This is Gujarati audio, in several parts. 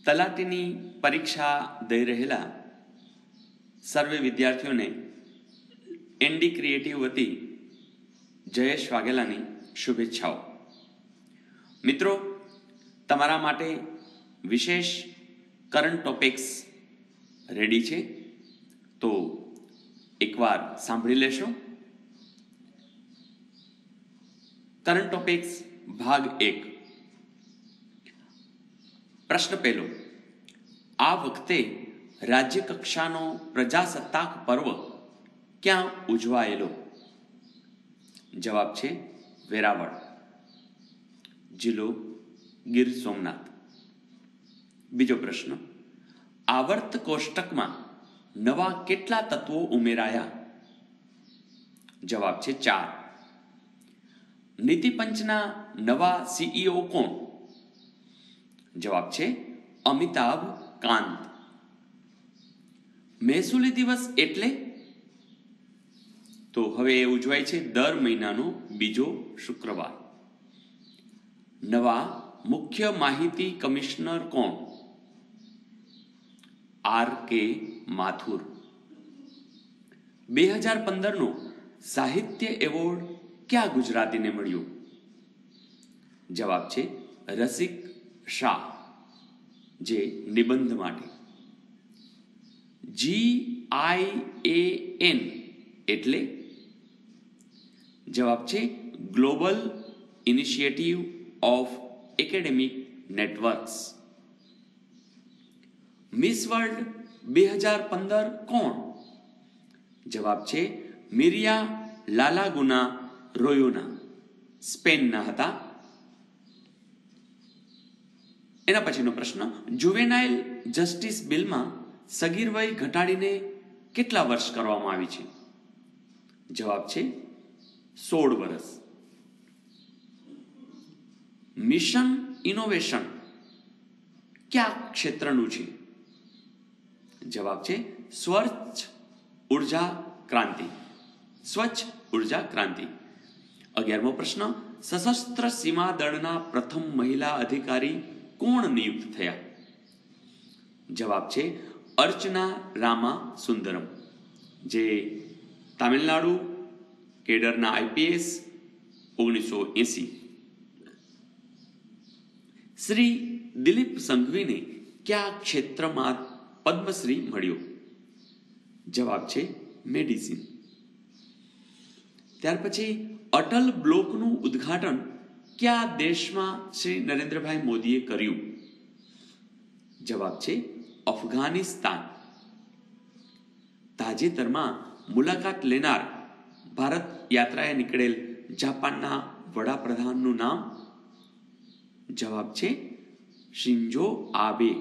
તલાટીની પરીક્ષા દઈ રહેલા સર્વે વિદ્યાર્થીઓને એનડી ક્રિએટિવ વતી જયેશ વાઘેલાની શુભેચ્છાઓ. મિત્રો, તમારા માટે વિશેષ કરંટ ટોપિક્સ રેડી છે, તો એકવાર સાંભળી લેશો. કરંટ ટોપિક્સ ભાગ 1. પ્રશ્ન પહેલો. આ વખતે રાજ્ય કક્ષાનો પ્રજાસત્તાક પર્વ ક્યાં ઉજવાયેલો? જવાબ છે વેરાવળ, જિલ્લો ગીર સોમનાથ. બીજો પ્રશ્ન. આવર્ત કોષ્ટકમાં નવા કેટલા તત્વો ઉમેરાયા? જવાબ છે 4. નીતિપંચના નવા સીઈઓ કોણ? જવાબ છે અમિતાભ કાંત. મહેસૂલી દિવસ એટલે? તો હવે એ ઉજવાય છે દર મહિનાનો બીજો શુક્રવાર. નવા મુખ્ય માહિતી કમિશનર કોણ? આર.કે. માથુર. 2015નો સાહિત્ય એવોર્ડ ક્યાં ગુજરાતીને મળ્યો? જવાબ છે રસિક શાહ, જે નિબંધ માટે. GIAN એટલે? જવાબ છે global initiative of academic networks. Miss world 2015 કોણ? જવાબ છે મિરિયા લાલાગુના રોયોના, સ્પેનના હતા. એના પછીનો પ્રશ્ન. જુવેનાઇલ જસ્ટિસ બિલમાં સગીર વય ઘટાડીને કેટલા વર્ષ કરવામાં આવી છે? જવાબ છે 16 વર્ષ. મિશન ઇનોવેશન કયા ક્ષેત્રનું છે? જવાબ છે સ્વચ્છ ઉર્જા ક્રાંતિ. સ્વચ્છ ઉર્જા ક્રાંતિ. 11મો પ્રશ્ન. સશસ્ત્ર સીમા દળના પ્રથમ મહિલા અધિકારી કોણ નિયુક્ત થયા? જવાબ છે અર્ચના રામા સુંદરમ, જે તામિલનાડુ કેડરના IPS 1980. શ્રી દિલીપ સંઘવીને કયા ક્ષેત્રમાં પદ્મશ્રી મળ્યો? જવાબ છે મેડિસિન. ત્યાર પછી અટલ બ્લોકનું ઉદ્ઘાટન કયા દેશમાં શ્રી નરેન્દ્રભાઈ મોદીએ કર્યું? જવાબ છે અફઘાનિસ્તાન. તાજેતરમાં મુલાકાત લેનાર ભારત યાત્રાએ નીકળેલ જાપાનના વડાપ્રધાનનું નામ? જવાબ છે શિન્ઝો આબે.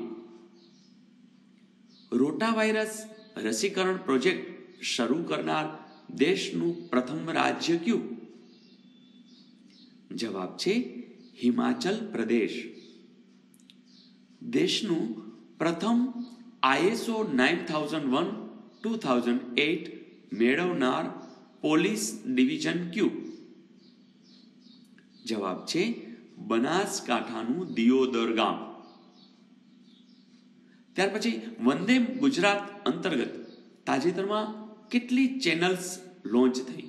રોટા વાયરસ રસીકરણ પ્રોજેક્ટ શરૂ કરનાર દેશનું પ્રથમ રાજ્ય કયું? જવાબ છે હિમાચલ પ્રદેશ. દેશનું પ્રથમ ISO 9001:2008 મેળવનાર પોલીસ ડિવિઝન કયું? જવાબ છે બનાસકાંઠાનું દિયોદર ગામ. ત્યાર પછી વંદે ગુજરાત અંતર્ગત તાજેતરમાં કેટલી ચેનલ્સ લોન્ચ થઈ?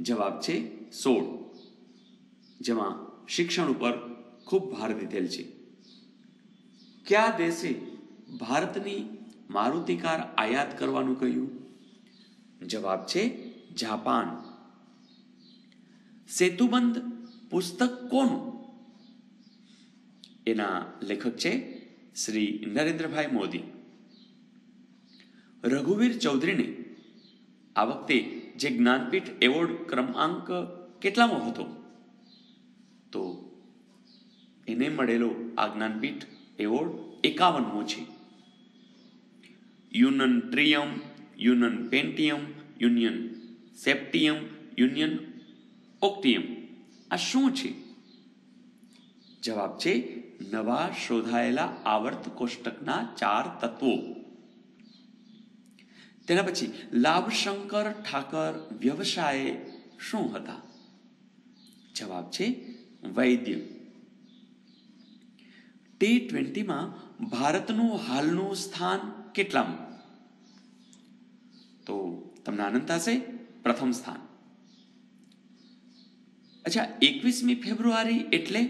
જવાબ છે 16, જેમાં શિક્ષણ ઉપર ખૂબ ભાર દીધેલ છે. કયા દેશે ભારતની મારુતિ કાર આયાત કરવાનું કહ્યું? જવાબ છે જાપાન. સેતુબંધ પુસ્તક કોનું? એના લેખક છે શ્રી નરેન્દ્રભાઈ મોદી. રઘુવીર ચૌધરીને આ વખતે જે જ્ઞાનપીઠ એવોર્ડ ક્રમાંક કેટલામો હતો? તો એને મળેલો આ જ્ઞાનપીઠ એવોર્ડ 51મો છે. યુનન ટ્રિયમ, યુનન પેન્ટિયમ, યુનિયન સેપ્ટિયમ, યુનિયન ઓક્ટિયમ. આ શું છે? જવાબ છે નવા શોધાયેલા આવર્ત કોષ્ટકના 4 તત્વો. તેના પછી લાભશંકર ઠાકર વ્યવસાયે શું હતા? જવાબ છે વૈદ્ય. T20માં ભારતનું હાલનું સ્થાન કેટલામું? તો તમને આનંદ થશે, પ્રથમ સ્થાન. અચ્છા, 21મી ફેબ્રુઆરી એટલે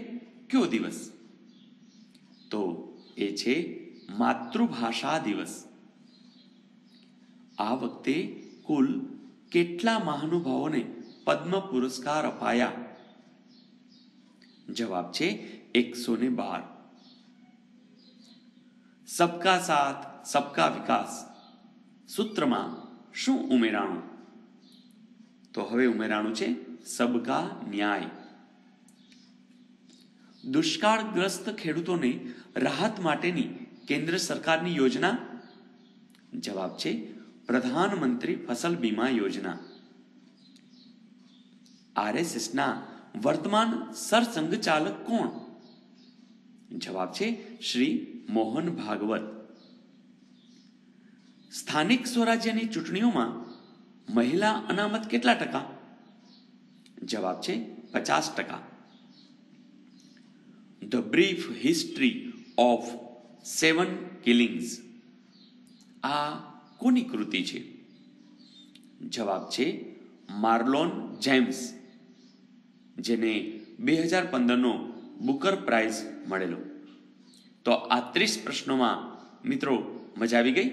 કયો દિવસ? તો એ છે માતૃભાષા દિવસ. આ વખતે કુલ કેટલા મહાનુભાવોને પદ્મ પુરસ્કાર અપાયા? જવાબ છે 112. સબકા સાથ સબકા વિકાસ સૂત્રમાં શું ઉમેરાણું? તો હવે ઉમેરાણું છે સબકા ન્યાય. દુષ્કાળગ્રસ્ત ખેડૂતોને રાહત માટેની કેન્દ્ર સરકારની યોજના? જવાબ છે પ્રધાનમંત્રી ફસલ બીમા યોજના. આરએસએસના વર્તમાન સરસંઘચાલક કોણ? જવાબ છે શ્રી મોહન ભાગવત. સ્થાનિક સ્વરાજ્યની ચૂંટણીઓમાં મહિલા અનામત કેટલા ટકા? જવાબ છે 50%. ધ બ્રીફ હિસ્ટ્રી ઓફ 7 કિલિંગ્સ આ કોની કૃતિ છે? જવાબ છે માર્લોન જેમ્સ, જેને 2015નો બુકર પ્રાઇઝ મળેલો. તો આ 30 પ્રશ્નોમાં મિત્રો મજા આવી ગઈ?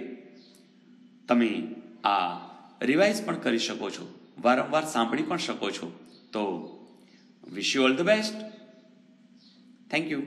તમે આ રિવાઇઝ પણ કરી શકો છો, વારંવાર સાંભળી પણ શકો છો. તો wish you all the best. Thank you.